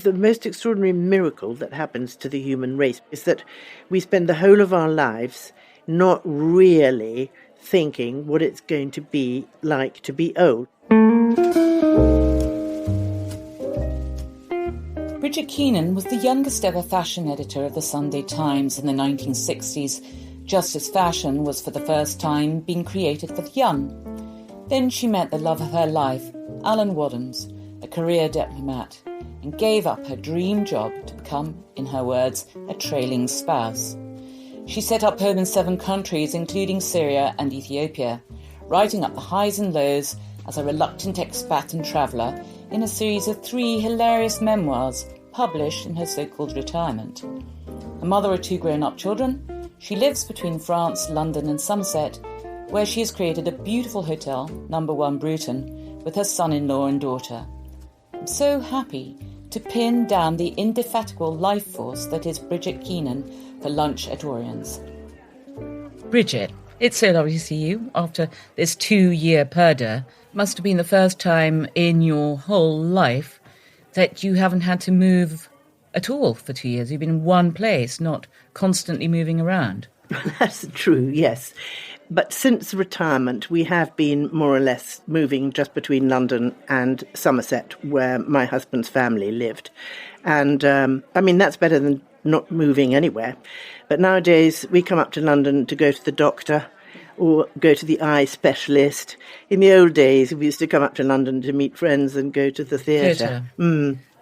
the most extraordinary miracle that happens to the human race is that we spend the whole of our lives not really thinking what it's going to be like to be old. Brigid Keenan was the youngest ever fashion editor of the Sunday Times in the 1960s, just as fashion was for the first time being created for the young. Then she met the love of her life, Alan Waddams, a career diplomat, and gave up her dream job to become, in her words, a trailing spouse. She set up home in 7 countries, including Syria and Ethiopia, writing up the highs and lows as a reluctant expat and traveller in a series of 3 hilarious memoirs published in her so-called retirement. A mother of 2 grown-up children, she lives between France, London and Somerset, where she has created a beautiful hotel, number 1 Bruton, with her son-in-law and daughter. I'm so happy to pin down the indefatigable life force that is Brigid Keenan for lunch at Auriens. Brigid, it's so lovely to see you after this 2-year purdah. Must have been the first time in your whole life that you haven't had to move at all for 2 years. You've been in one place, not constantly moving around. That's true, yes. But since retirement, we have been more or less moving just between London and Somerset, where my husband's family lived. And, that's better than not moving anywhere. But nowadays, we come up to London to go to the doctor or go to the eye specialist. In the old days, we used to come up to London to meet friends and go to the theatre.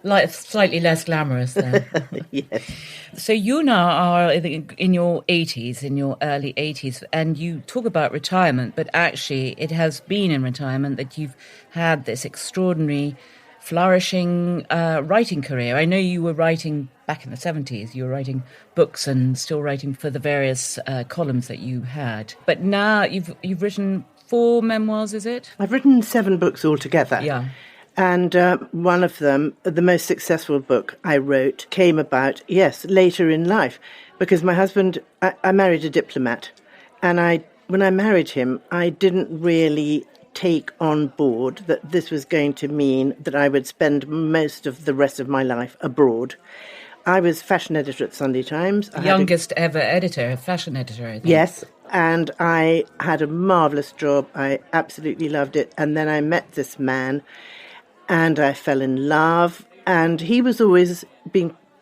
Like slightly less glamorous then. Yes. So you now are in your 80s, in your early 80s, and you talk about retirement, but actually it has been in retirement that you've had this extraordinary, flourishing writing career. I know you were writing back in the 70s. You were writing books and still writing for the various columns that you had. But now you've written 4 memoirs, is it? I've written 7 books altogether. Yeah. And one of them, the most successful book I wrote, came about, later in life. Because my husband, I married a diplomat. And when I married him, I didn't really take on board that this was going to mean that I would spend most of the rest of my life abroad. I was fashion editor at Sunday Times. Youngest ever editor, fashion editor, I think. Yes, and I had a marvellous job. I absolutely loved it. And then I met this man, and I fell in love, and he was always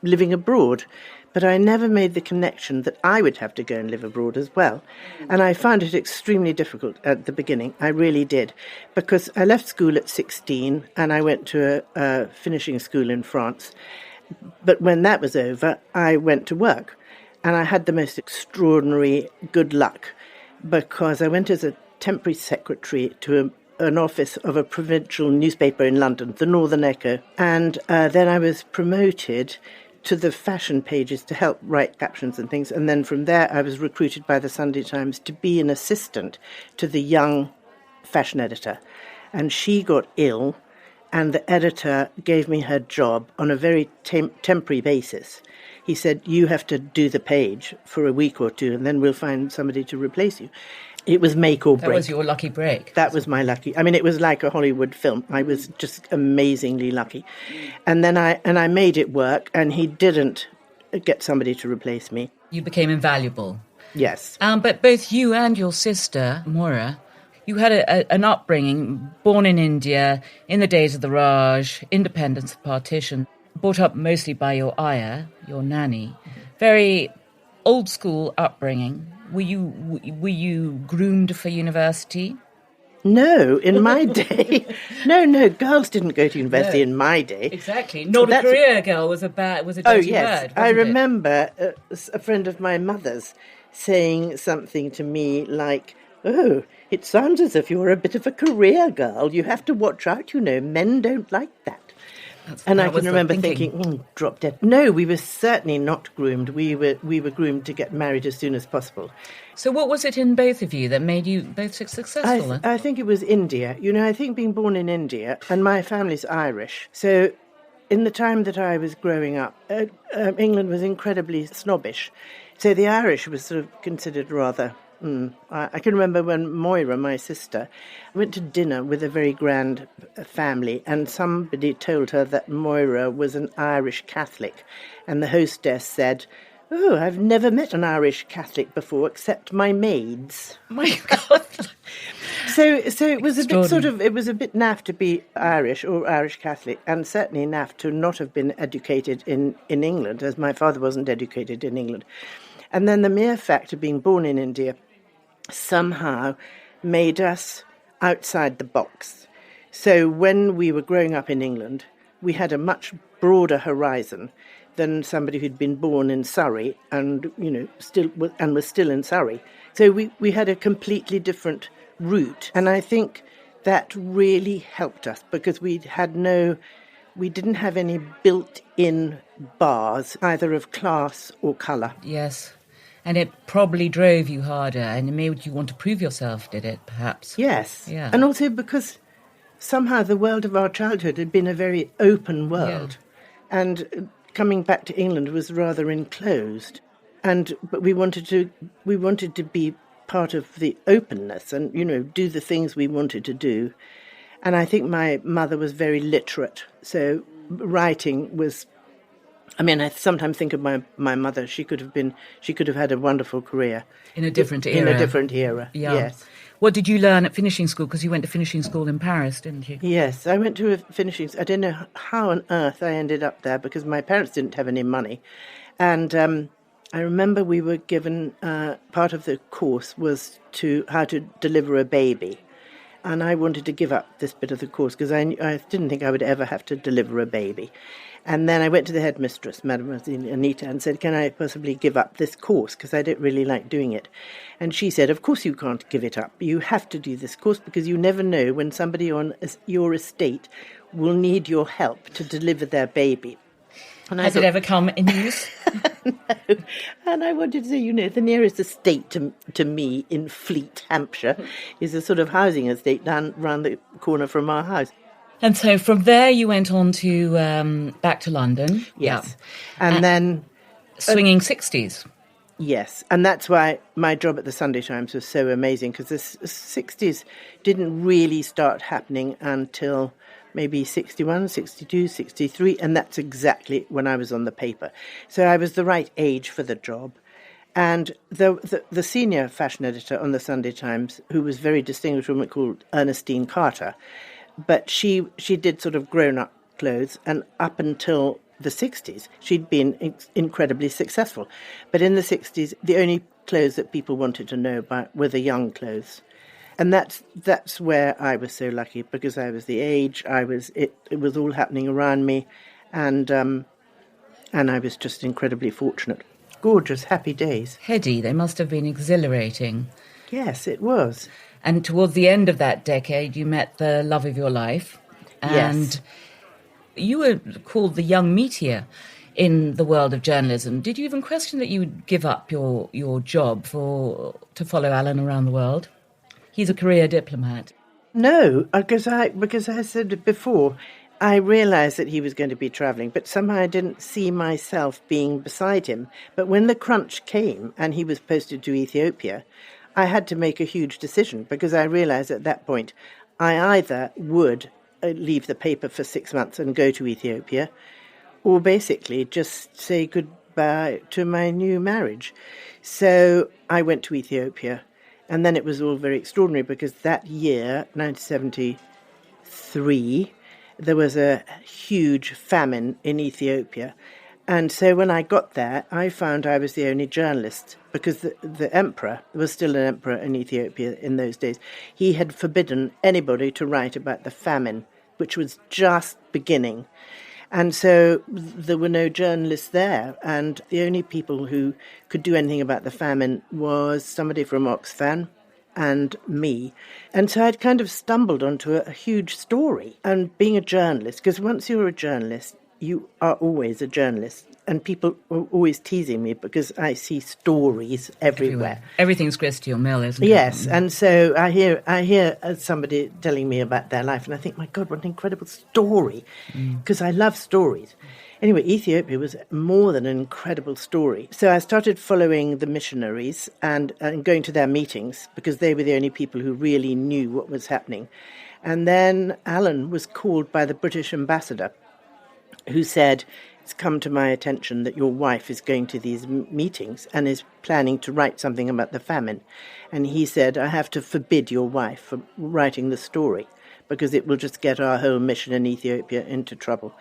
living abroad. But I never made the connection that I would have to go and live abroad as well. And I found it extremely difficult at the beginning. I really did. Because I left school at 16 and I went to a finishing school in France. But when that was over, I went to work. And I had the most extraordinary good luck because I went as a temporary secretary to an office of a provincial newspaper in London, the Northern Echo. And then I was promoted to the fashion pages to help write captions and things. And then from there, I was recruited by the Sunday Times to be an assistant to the young fashion editor. And she got ill, and the editor gave me her job on a very temporary basis. He said, you have to do the page for a week or 2, and then we'll find somebody to replace you. It was make or break. That was your lucky break. That was my lucky. I mean, it was like a Hollywood film. I was just amazingly lucky. And then I made it work, and he didn't get somebody to replace me. You became invaluable. Yes. But both you and your sister, Maura, you had an upbringing, born in India, in the days of the Raj, independence, partition, brought up mostly by your ayah, your nanny. Very old school upbringing. Were you groomed for university? No, in my day. No, girls didn't go to university in my day. Exactly. Not a career girl was a dirty word. Oh, yes. I remember a friend of my mother's saying something to me like, oh, it sounds as if you're a bit of a career girl. You have to watch out, men don't like that. And I can remember thinking, drop dead. No, we were certainly not groomed. We were groomed to get married as soon as possible. So what was it in both of you that made you both successful? I think it was India. I think being born in India, and my family's Irish. So in the time that I was growing up, England was incredibly snobbish. So the Irish was sort of considered rather I can remember when Moira, my sister, went to dinner with a very grand family, and somebody told her that Moira was an Irish Catholic, and the hostess said, "Oh, I've never met an Irish Catholic before, except my maids." My God. So it was it was a bit naff to be Irish or Irish Catholic, and certainly naff to not have been educated in England, as my father wasn't educated in England. And then the mere fact of being born in India somehow made us outside the box. So when we were growing up in England, we had a much broader horizon than somebody who'd been born in Surrey and, was still in Surrey. So we had a completely different route. And I think that really helped us because we didn't have any built-in bars, either of class or colour. Yes. And it probably drove you harder and it made you want to prove yourself, did it, perhaps? Yes. Yeah. And also because somehow the world of our childhood had been a very open world. Yeah. And coming back to England was rather enclosed. But we wanted to be part of the openness and, do the things we wanted to do. And I think my mother was very literate. So writing was... I sometimes think of my mother. She could have had a wonderful career. In a different era. In a different era, yeah. Yes. What did you learn at finishing school? Because you went to finishing school in Paris, didn't you? Yes, I went to a finishing... I don't know how on earth I ended up there because my parents didn't have any money. And I remember we were given... part of the course was how to deliver a baby. And I wanted to give up this bit of the course because I didn't think I would ever have to deliver a baby. And then I went to the headmistress, Mademoiselle Anita, and said, "Can I possibly give up this course? Because I don't really like doing it." And she said, "Of course you can't give it up. You have to do this course because you never know when somebody on your estate will need your help to deliver their baby." And Has it ever come in use? No. And I wanted to say, the nearest estate to me in Fleet, Hampshire, is a sort of housing estate round the corner from our house. And so from there you went on to back to London. Yes. Yeah. And then... swinging 60s. Yes. And that's why my job at the Sunday Times was so amazing, because the 60s didn't really start happening until maybe 61, 62, 63, and that's exactly when I was on the paper. So I was the right age for the job. And the senior fashion editor on the Sunday Times, who was a very distinguished woman called Ernestine Carter, but she did sort of grown-up clothes, and up until the 60s, she'd been incredibly successful. But in the 60s, the only clothes that people wanted to know about were the young clothes. And that's where I was so lucky, because I was the age, it was all happening around me, and I was just incredibly fortunate. Gorgeous, happy days. Heady, they must have been exhilarating. Yes, it was. And towards the end of that decade, you met the love of your life. And yes. You were called the young meteor in the world of journalism. Did you even question that you would give up your job to follow Alan around the world? He's a career diplomat. No, because I said before, I realised that he was going to be travelling, but somehow I didn't see myself being beside him. But when the crunch came and he was posted to Ethiopia, I had to make a huge decision, because I realised at that point I either would leave the paper for 6 months and go to Ethiopia, or basically just say goodbye to my new marriage. So I went to Ethiopia, and then it was all very extraordinary, because that year, 1973, there was a huge famine in Ethiopia. And so when I got there, I found I was the only journalist, because the emperor, there was still an emperor in Ethiopia in those days, he had forbidden anybody to write about the famine, which was just beginning. And so there were no journalists there, and the only people who could do anything about the famine was somebody from Oxfam and me. And so I'd kind of stumbled onto a huge story. And being a journalist, because once you're a journalist, you are always a journalist. And people are always teasing me because I see stories everywhere. Everything's grist to your mill, isn't it? Yes, and so I hear somebody telling me about their life, and I think, my God, what an incredible story, because I love stories. Anyway, Ethiopia was more than an incredible story. So I started following the missionaries and going to their meetings because they were the only people who really knew what was happening. And then Alan was called by the British ambassador, who said, "It's come to my attention that your wife is going to these meetings and is planning to write something about the famine." And he said, "I have to forbid your wife from writing the story because it will just get our whole mission in Ethiopia into trouble."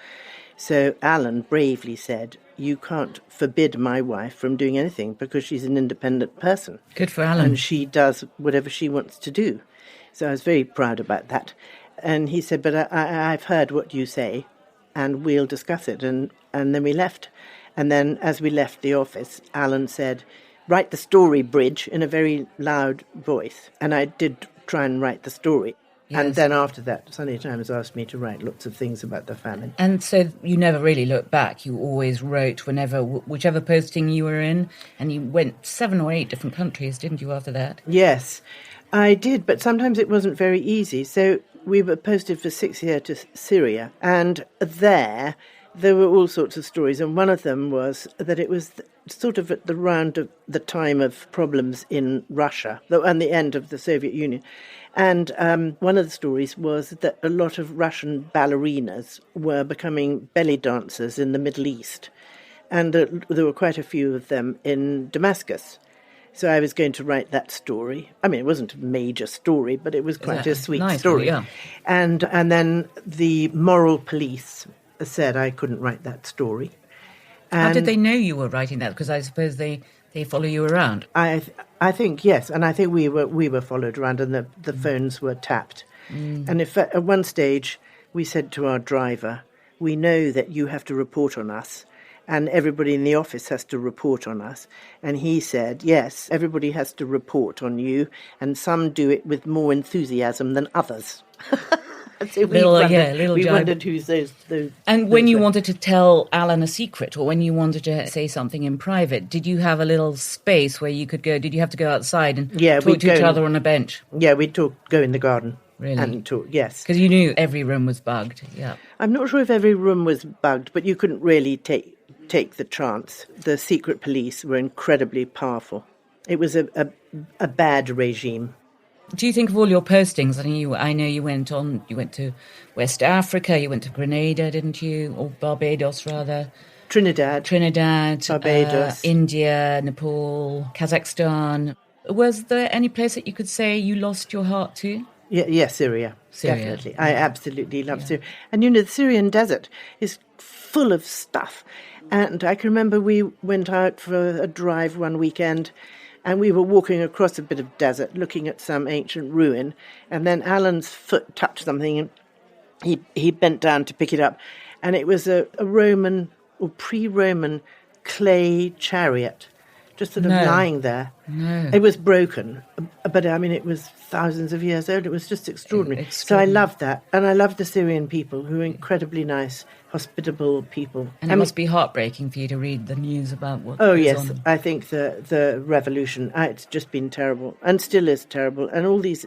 So Alan bravely said, "You can't forbid my wife from doing anything because she's an independent person." Good for Alan. And she does whatever she wants to do. So I was very proud about that. And he said, "But I've heard what you say, and we'll discuss it." And then we left. And then as we left the office, Alan said, "Write the story, Bridge," in a very loud voice. And I did try and write the story. Yes. And then after that, Sunday Times asked me to write lots of things about the famine. And so you never really looked back. You always wrote whichever posting you were in. And you went 7 or 8 different countries, didn't you, after that? Yes, I did. But sometimes it wasn't very easy. So we were posted for 6 years to Syria. And there were all sorts of stories. And one of them was that it was sort of at the round of the time of problems in Russia and the end of the Soviet Union. And one of the stories was that a lot of Russian ballerinas were becoming belly dancers in the Middle East. And there were quite a few of them in Damascus. So I was going to write that story. I mean, it wasn't a major story, but it was quite a sweet story. Yeah. And then the moral police said I couldn't write that story. How did they know you were writing that? Because I suppose they follow you around. I think, yes, and I think we were followed around and the phones were tapped. And if at one stage we said to our driver, "We know that you have to report on us and everybody in the office has to report on us." And he said, "Yes, everybody has to report on you and some do it with more enthusiasm than others." So we wondered who's those. And when you wanted to tell Alan a secret or when you wanted to say something in private, did you have a little space where you could go? Did you have to go outside and talk to each other on a bench? Yeah, we'd go in the garden. Really? And talk, yes. Because you knew every room was bugged, yeah. I'm not sure if every room was bugged, but you couldn't really take the chance. The secret police were incredibly powerful. It was a bad regime. Do you think of all your postings? I know you went to West Africa, you went to Grenada, didn't you? Or Barbados, rather. Trinidad, Barbados, India, Nepal, Kazakhstan. Was there any place that you could say you lost your heart to? Yeah, Syria. Definitely. I absolutely love Syria. And the Syrian desert is full of stuff. And I can remember we went out for a drive one weekend and we were walking across a bit of desert looking at some ancient ruin. And then Alan's foot touched something and he bent down to pick it up. And it was a Roman or pre-Roman clay chariot just sort of lying there. No. It was broken, but I mean, it was thousands of years old. It was just extraordinary. So I loved that. And I loved the Syrian people who were incredibly nice, hospitable people. And it must be heartbreaking for you to read the news about what goes on. I think the revolution, it's just been terrible and still is terrible. And all these,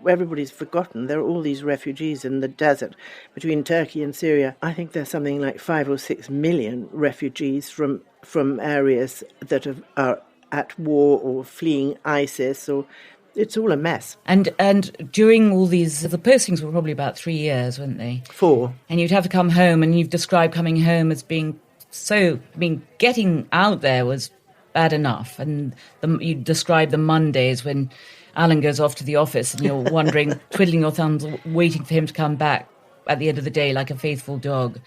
everybody's forgotten. There are all these refugees in the desert between Turkey and Syria. I think there's something like 5 or 6 million refugees from areas that are at war or fleeing ISIS, or it's all a mess. And during all these, the postings were probably about 3 years, weren't they? 4. And you'd have to come home, and you've described coming home as getting out there was bad enough. And you described the Mondays when Alan goes off to the office and you're wondering, twiddling your thumbs, waiting for him to come back at the end of the day like a faithful dog.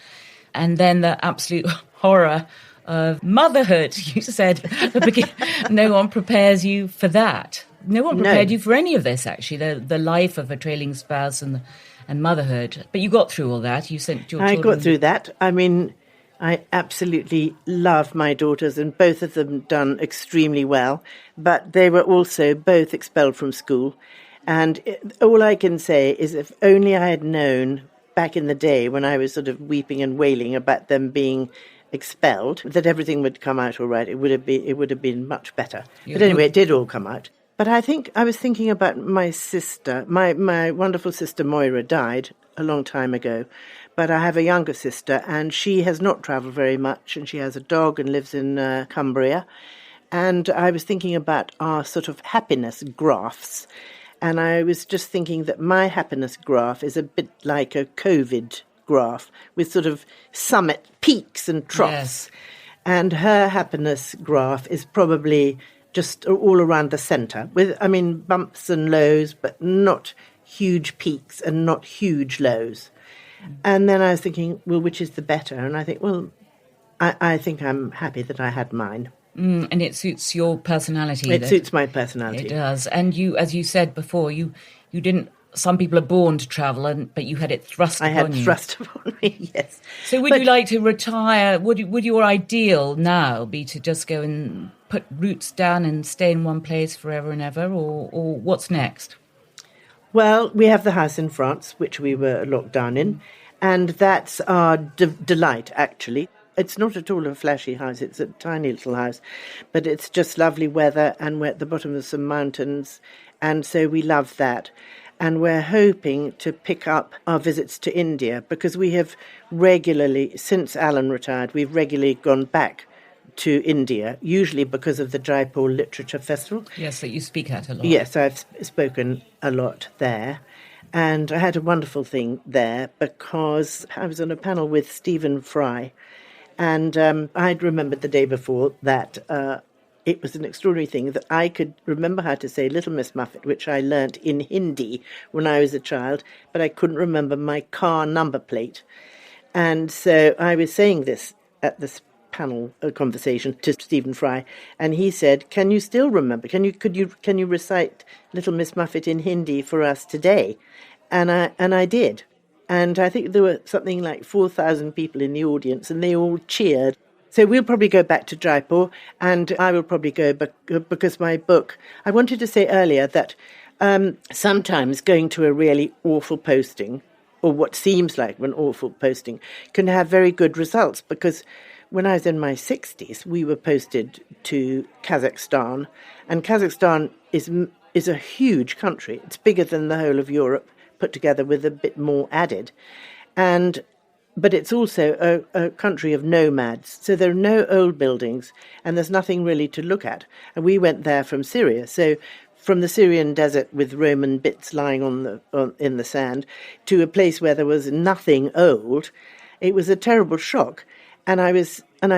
And then the absolute horror of motherhood, you said at the beginning. No one prepares you for that. No one prepared you for any of this, actually, the life of a trailing spouse and motherhood. But you got through all that. You sent your children. I got through that. I mean, I absolutely love my daughters, and both of them done extremely well. But they were also both expelled from school. And all I can say is if only I had known back in the day when I was sort of weeping and wailing about them being expelled, that everything would come out all right. It would have been much better. But anyway, it did all come out. But I was thinking about my sister. My wonderful sister Moira died a long time ago, But I have a younger sister, and she has not travelled very much, and she has a dog and lives in Cumbria. And I was thinking about our sort of happiness graphs, and I was just thinking that my happiness graph is a bit like a COVID graph with sort of summit peaks and troughs. Yes. And her happiness graph is probably just all around the centre, with, bumps and lows, but not huge peaks and not huge lows. And then I was thinking, well, which is the better? And I think, well, I think I'm happy that I had mine. And it suits your personality. It suits my personality. It does. And you, as you said before, you didn't. Some people are born to travel, but you had it thrust upon you. I had thrust upon me, yes. So would you like to retire? Would your ideal now be to just go and put roots down and stay in one place forever and ever, or what's next? Well, we have the house in France, which we were locked down in, and that's our delight, actually. It's not at all a flashy house, it's a tiny little house, but it's just lovely weather, and we're at the bottom of some mountains, and so we love that. And we're hoping to pick up our visits to India, because we have regularly, since Alan retired, we've regularly gone back to India, usually because of the Jaipur Literature Festival. Yes, that you speak at a lot. Yes, I've spoken a lot there. And I had a wonderful thing there because I was on a panel with Stephen Fry, and I'd remembered the day before that it was an extraordinary thing that I could remember how to say Little Miss Muffet, which I learnt in Hindi when I was a child, but I couldn't remember my car number plate. And so I was saying this at this panel conversation to Stephen Fry, and he said, "Can you still remember? Can you recite Little Miss Muffet in Hindi for us today?" And I did. And I think there were something like 4,000 people in the audience, and they all cheered. So we'll probably go back to Jaipur, and I will probably go because my book, I wanted to say earlier that sometimes going to a really awful posting, or what seems like an awful posting, can have very good results, because when I was in my 60s, we were posted to Kazakhstan, and Kazakhstan is a huge country. It's bigger than the whole of Europe put together, with a bit more added. But it's also a country of nomads, so there are no old buildings, and there's nothing really to look at. And we went there from Syria, so from the Syrian desert with Roman bits lying in the sand to a place where there was nothing old, it was a terrible shock. And I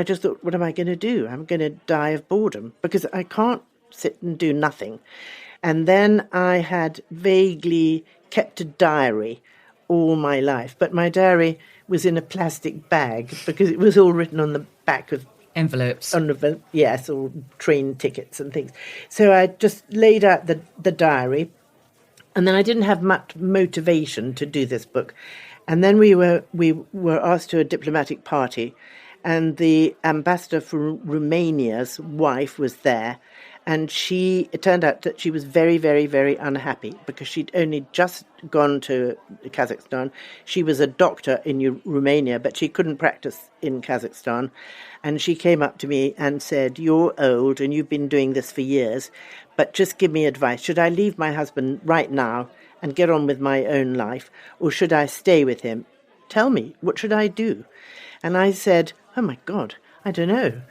just thought, what am I going to do? I'm going to die of boredom, because I can't sit and do nothing. And then I had vaguely kept a diary all my life, but my diary was in a plastic bag because it was all written on the back of envelopes. Yes, or train tickets and things. So I just laid out the diary, and then I didn't have much motivation to do this book. And then we were asked to a diplomatic party, and the ambassador for Romania's wife was there. And it turned out that she was very, very, very unhappy because she'd only just gone to Kazakhstan. She was a doctor in Romania, but she couldn't practice in Kazakhstan. And she came up to me and said, "You're old and you've been doing this for years, but just give me advice. Should I leave my husband right now and get on with my own life, or should I stay with him? Tell me, what should I do?" And I said, "Oh my God, I don't know.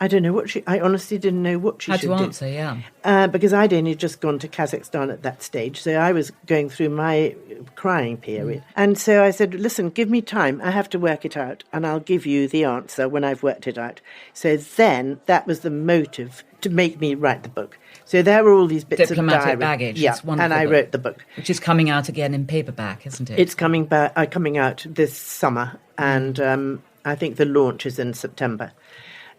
I honestly didn't know what she should do. How to answer, yeah. Because I'd only just gone to Kazakhstan at that stage, so I was going through my crying period. And so I said, "Listen, give me time. I have to work it out, and I'll give you the answer when I've worked it out." So then that was the motive to make me write the book. So there were all these bits Diplomatic of diary. baggage. Yeah, It's wonderful and I book, wrote the book. which is coming out again in paperback, isn't it? It's coming out this summer, and I think the launch is in September.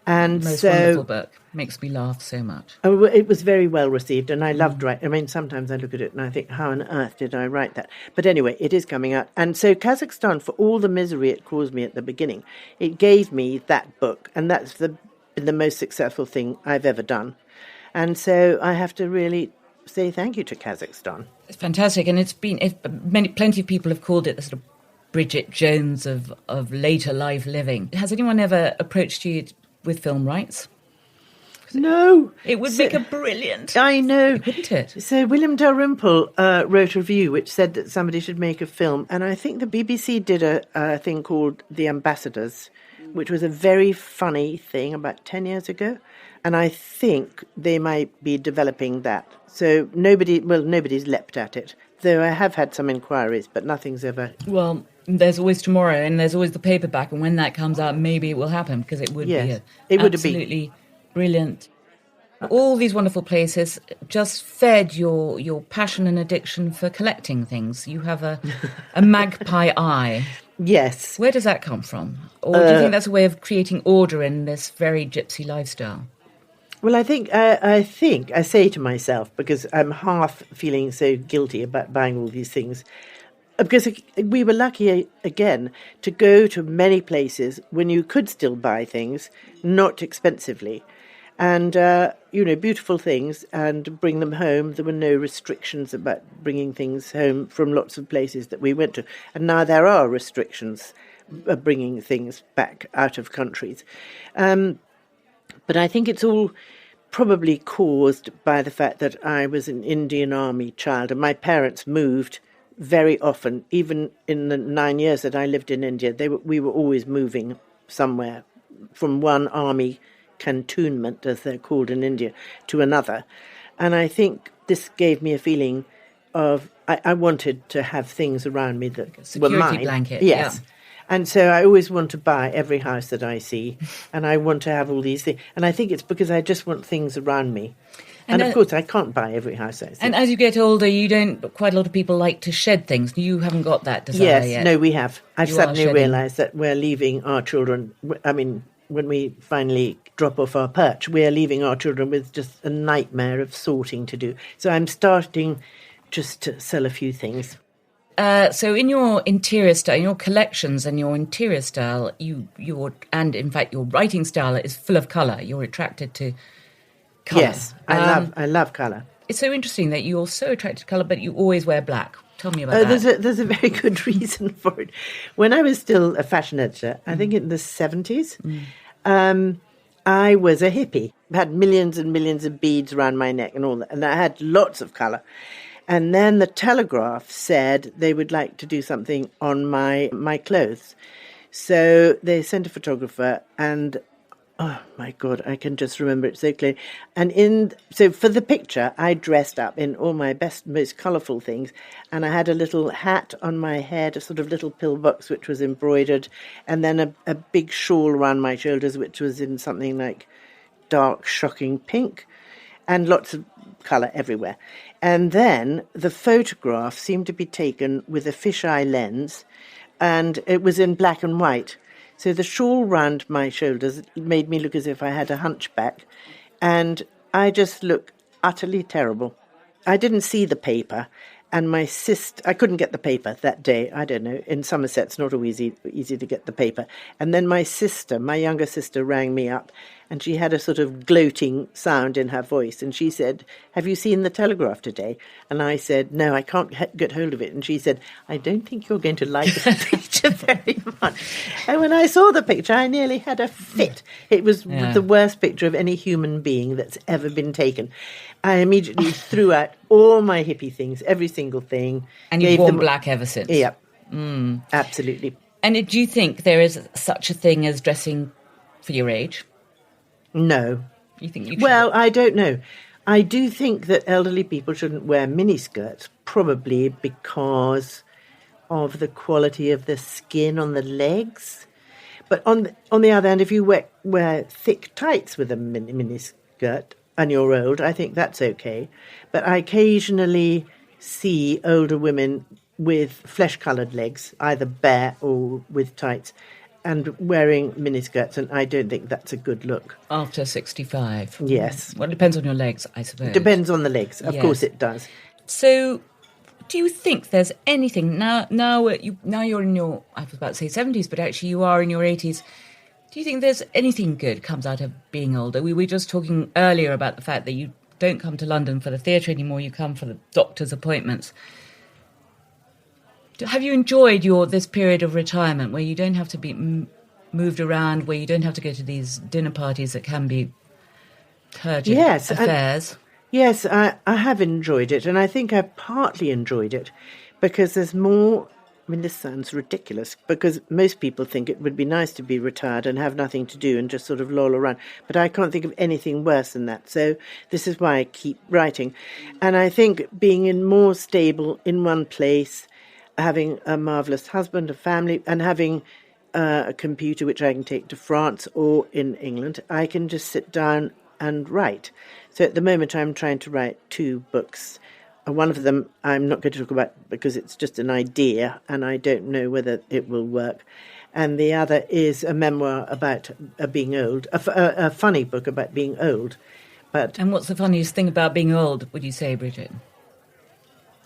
And Most so, wonderful book. Makes me laugh so much. Oh, it was very well received, and I loved writing. I mean, sometimes I look at it and I think, how on earth did I write that? But anyway, it is coming out. And so Kazakhstan, for all the misery it caused me at the beginning, it gave me that book, and that's been the most successful thing I've ever done. And so I have to really say thank you to Kazakhstan. It's fantastic, and plenty of people have called it the sort of Bridget Jones of later life living. Has anyone ever approached you with film rights? No. It would make a brilliant... I know. Wouldn't it? So William Dalrymple wrote a review which said that somebody should make a film. And I think the BBC did a thing called The Ambassadors, which was a very funny thing about 10 years ago. And I think they might be developing that. So nobody's leapt at it. Though I have had some inquiries, but nothing's ever... Well, there's always tomorrow, and there's always the paperback, and when that comes out, maybe it will happen, because it would be absolutely brilliant. All these wonderful places just fed your passion and addiction for collecting things. You have a magpie eye. Yes. Where does that come from? Or do you think that's a way of creating order in this very gypsy lifestyle? Well, I think I say to myself, because I'm half feeling so guilty about buying all these things, because we were lucky, again, to go to many places when you could still buy things, not expensively, and, beautiful things, and bring them home. There were no restrictions about bringing things home from lots of places that we went to. And now there are restrictions of bringing things back out of countries. But I think it's all probably caused by the fact that I was an Indian Army child, and my parents moved very often. Even in the 9 years that I lived in India, we were always moving somewhere from one army cantonment, as they're called in India, to another. And I think this gave me a feeling of I wanted to have things around me that were mine. Security blanket. Yes. Yeah. And so I always want to buy every house that I see, and I want to have all these things. And I think it's because I just want things around me. And of course, I can't buy every house I see. And as you get older, quite a lot of people like to shed things. You haven't got that desire yet. No, we have. I've suddenly realised that we're leaving our children, when we finally drop off our perch, we're leaving our children with just a nightmare of sorting to do. So I'm starting just to sell a few things. So in your interior style, in your collections and your interior style, and in fact your writing style is full of colour. You're attracted to colour. Yes, I love colour. It's so interesting that you're so attracted to colour, but you always wear black. Tell me about that. There's a very good reason for it. When I was still a fashion editor, I think in the 70s, I was a hippie. I had millions and millions of beads around my neck and all that, and I had lots of colour. And then the Telegraph said they would like to do something on my clothes. So they sent a photographer, and oh my God, I can just remember it so clearly. And so for the picture, I dressed up in all my best, most colourful things, and I had a little hat on my head, a sort of little pillbox which was embroidered, and then a big shawl around my shoulders which was in something like dark, shocking pink, and lots of colour everywhere. And then the photograph seemed to be taken with a fisheye lens, and it was in black and white. So the shawl round my shoulders made me look as if I had a hunchback, and I just looked utterly terrible. I didn't see the paper, and my sister, I couldn't get the paper that day. I don't know, in Somerset it's not always easy to get the paper. And then my younger sister, rang me up, and she had a sort of gloating sound in her voice, and she said, "Have you seen the Telegraph today?" And I said, "No, I can't get hold of it." And she said, "I don't think you're going to like the picture very much." And when I saw the picture, I nearly had a fit. It was the worst picture of any human being that's ever been taken. I immediately threw out all my hippie things, every single thing. And you've worn black ever since? Yeah, absolutely. And do you think there is such a thing as dressing for your age? No. You think you should? Well, I don't know. I do think that elderly people shouldn't wear miniskirts, probably because of the quality of the skin on the legs. But on the other hand, if you wear thick tights with a miniskirt and you're old, I think that's okay. But I occasionally see older women with flesh-coloured legs, either bare or with tights, and wearing miniskirts, and I don't think that's a good look. After 65? Yes. Well, it depends on your legs, I suppose. It depends on the legs. Of course it does. So, do you think there's anything, now you're in your, I was about to say 70s, but actually you are in your 80s, do you think there's anything good comes out of being older? We were just talking earlier about the fact that you don't come to London for the theatre anymore, you come for the doctor's appointments. Have you enjoyed this period of retirement where you don't have to be moved around, where you don't have to go to these dinner parties that can be turgid Yes, affairs. Yes, I have enjoyed it, and I think I partly enjoyed it because there's more. I mean, this sounds ridiculous because most people think it would be nice to be retired and have nothing to do and just sort of loll around. But I can't think of anything worse than that. So this is why I keep writing. And I think being in more stable in one place, having a marvellous husband, a family, and having a computer which I can take to France or in England, I can just sit down and write. So at the moment I'm trying to write 2 books. One of them I'm not going to talk about because it's just an idea and I don't know whether it will work. And the other is a memoir about being old, a funny book about being old. And what's the funniest thing about being old, would you say, Brigid?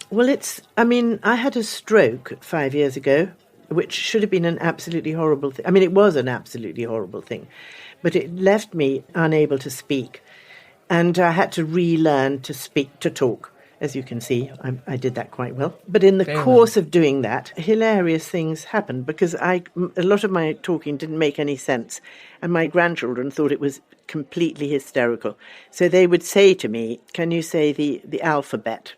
Well, I had a stroke 5 years ago, which should have been an absolutely horrible thing. I mean, it was an absolutely horrible thing, but it left me unable to speak. And I had to relearn to talk. As you can see, I did that quite well. But in the course of doing that, hilarious things happened because a lot of my talking didn't make any sense. And my grandchildren thought it was completely hysterical. So they would say to me, can you say the alphabet?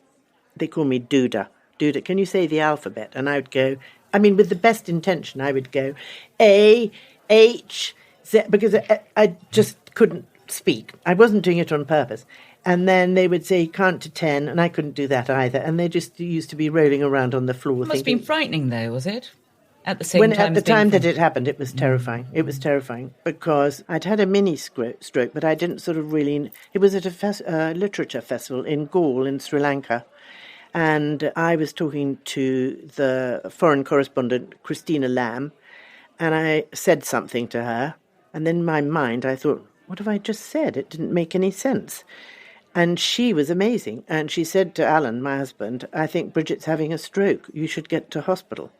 They call me Duda. Duda, can you say the alphabet? And I would go, with the best intention, I would go A, H, Z, because I just couldn't speak. I wasn't doing it on purpose. And then they would say, count to 10, and I couldn't do that either. And they just used to be rolling around on the floor. It must have been frightening, though, was it? At the same time? At the time that it happened, it was terrifying. It was terrifying because I'd had a mini stroke, but I didn't sort of really... It was at a literature festival in Gaul in Sri Lanka. And I was talking to the foreign correspondent, Christina Lamb, and I said something to her. And then in my mind, I thought, what have I just said? It didn't make any sense. And she was amazing. And she said to Alan, my husband, I think Brigid's having a stroke. You should get to hospital.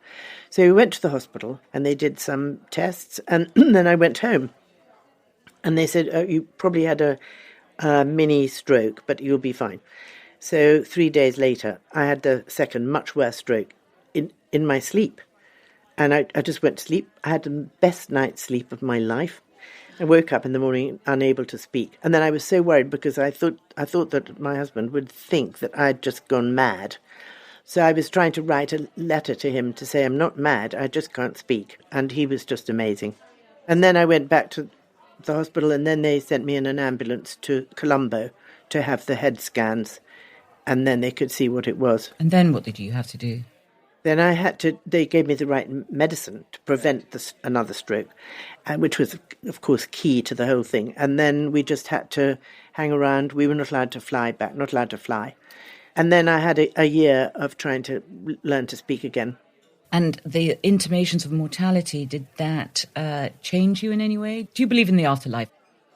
So we went to the hospital and they did some tests. And then I went home. And they said, oh, you probably had a mini stroke, but you'll be fine. So 3 days later, I had the second, much worse stroke in my sleep. And I just went to sleep. I had the best night's sleep of my life. I woke up in the morning unable to speak. And then I was so worried because I thought that my husband would think that I'd just gone mad. So I was trying to write a letter to him to say, I'm not mad, I just can't speak. And he was just amazing. And then I went back to the hospital and then they sent me in an ambulance to Colombo to have the head scans. And then they could see what it was. And then what did you have to do? Then they gave me the right medicine to prevent another stroke, which was, of course, key to the whole thing. And then we just had to hang around. We were not allowed to fly back, not allowed to fly. And then I had a year of trying to learn to speak again. And the intimations of mortality, did that change you in any way? Do you believe in the afterlife?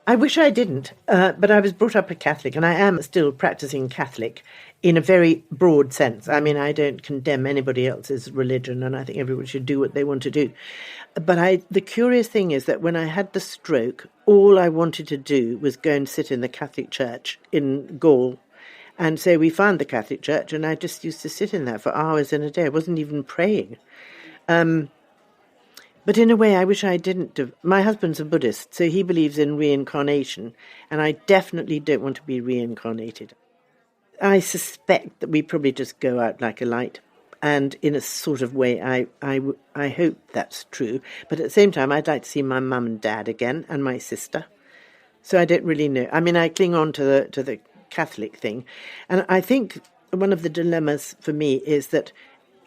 I wish I didn't, but I was brought up a Catholic, and I am still practicing Catholic in a very broad sense. I mean, I don't condemn anybody else's religion, and I think everybody should do what they want to do. But the curious thing is that when I had the stroke, all I wanted to do was go and sit in the Catholic church in Gaul. And so we found the Catholic church, and I just used to sit in there for hours in a day. I wasn't even praying. But in a way, I wish I didn't. My husband's a Buddhist, so he believes in reincarnation, and I definitely don't want to be reincarnated. I suspect that we probably just go out like a light, and in a sort of way, I hope that's true. But at the same time, I'd like to see my mum and dad again, and my sister. So I don't really know. I mean, I cling on to the Catholic thing, and I think one of the dilemmas for me is that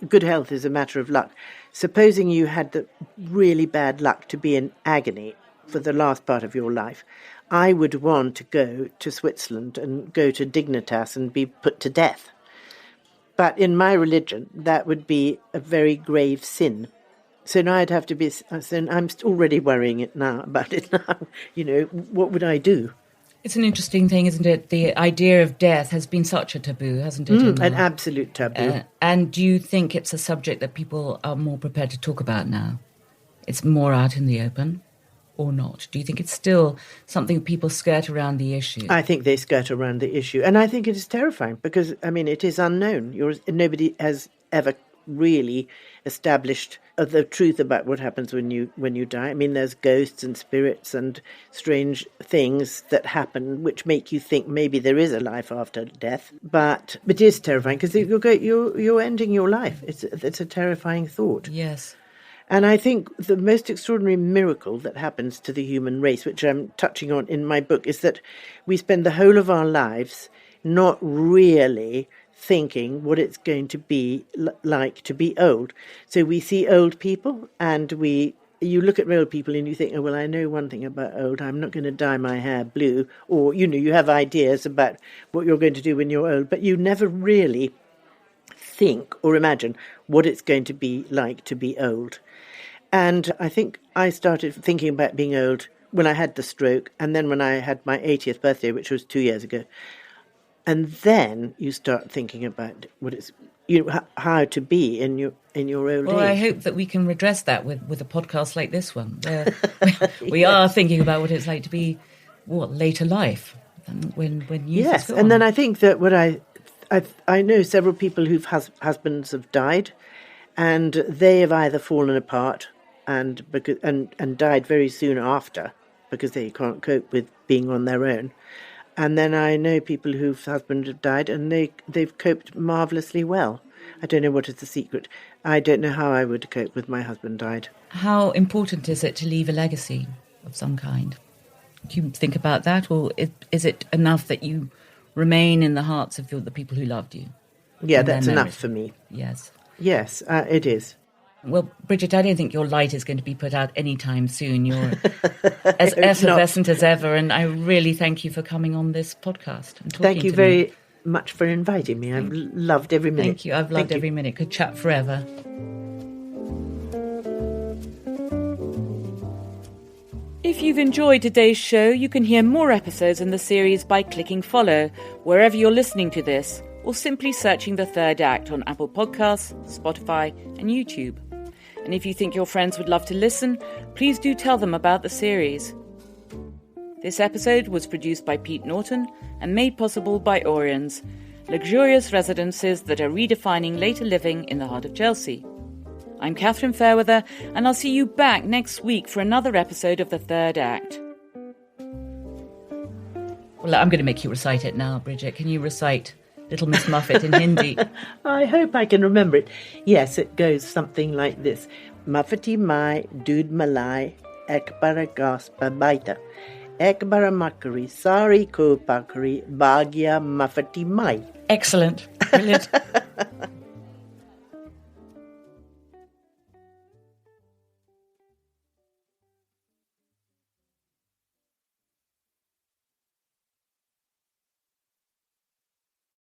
good health is a matter of luck. Supposing you had the really bad luck to be in agony for the last part of your life, I would want to go to Switzerland and go to Dignitas and be put to death. But in my religion, that would be a very grave sin. So now I'd have to be... So I'm already worrying about it now. You know, what would I do? It's an interesting thing, isn't it? The idea of death has been such a taboo, hasn't it? An absolute taboo. And do you think it's a subject that people are more prepared to talk about now? It's more out in the open or not? Do you think it's still something people skirt around the issue? I think they skirt around the issue. And I think it is terrifying because, I mean, it is unknown. Nobody has ever really established the truth about what happens when you die. I mean, there's ghosts and spirits and strange things that happen which make you think maybe there is a life after death. But it is terrifying because you're ending your life. It's a terrifying thought. Yes. And I think the most extraordinary miracle that happens to the human race, which I'm touching on in my book, is that we spend the whole of our lives not really thinking what it's going to be like to be old. So we see old people and you look at old people and you think, oh, well, I know one thing about old. I'm not going to dye my hair blue. Or, you have ideas about what you're going to do when you're old, but you never really think or imagine what it's going to be like to be old. And I think I started thinking about being old when I had the stroke and then when I had my 80th birthday, which was 2 years ago. And then you start thinking about what it's, how to be in your old age. Well, I hope that we can redress that with a podcast like this one, where we are thinking about what it's like to be later life when youth is gone. And then I think that what I know several people whose husbands have died, and they have either fallen apart and died very soon after because they can't cope with being on their own. And then I know people whose husbands have died and they've coped marvellously well. I don't know what is the secret. I don't know how I would cope with my husband died. How important is it to leave a legacy of some kind? Do you think about that, or is it enough that you remain in the hearts of the people who loved you? Yeah, that's enough for me. Yes. Yes, it is. Well, Brigid, I don't think your light is going to be put out anytime soon. You're as effervescent as ever, and I really thank you for coming on this podcast and talking to me. Thank you very much for inviting me. I've loved every minute. Thank you. I've loved every minute. Could chat forever. If you've enjoyed today's show, you can hear more episodes in the series by clicking follow wherever you're listening to this, or simply searching The Third Act on Apple Podcasts, Spotify and YouTube. And if you think your friends would love to listen, please do tell them about the series. This episode was produced by Pete Norton and made possible by Auriens, luxurious residences that are redefining later living in the heart of Chelsea. I'm Catherine Fairweather, and I'll see you back next week for another episode of The Third Act. Well, I'm going to make you recite it now, Brigid. Can you recite Little Miss Muffet in Hindi? I hope I can remember it. Yes, it goes something like this. Muffety mai, dood malai, ekbara gaspa baita. Ekbara makari, sari ko pakari, bagya muffety mai. Excellent. Brilliant.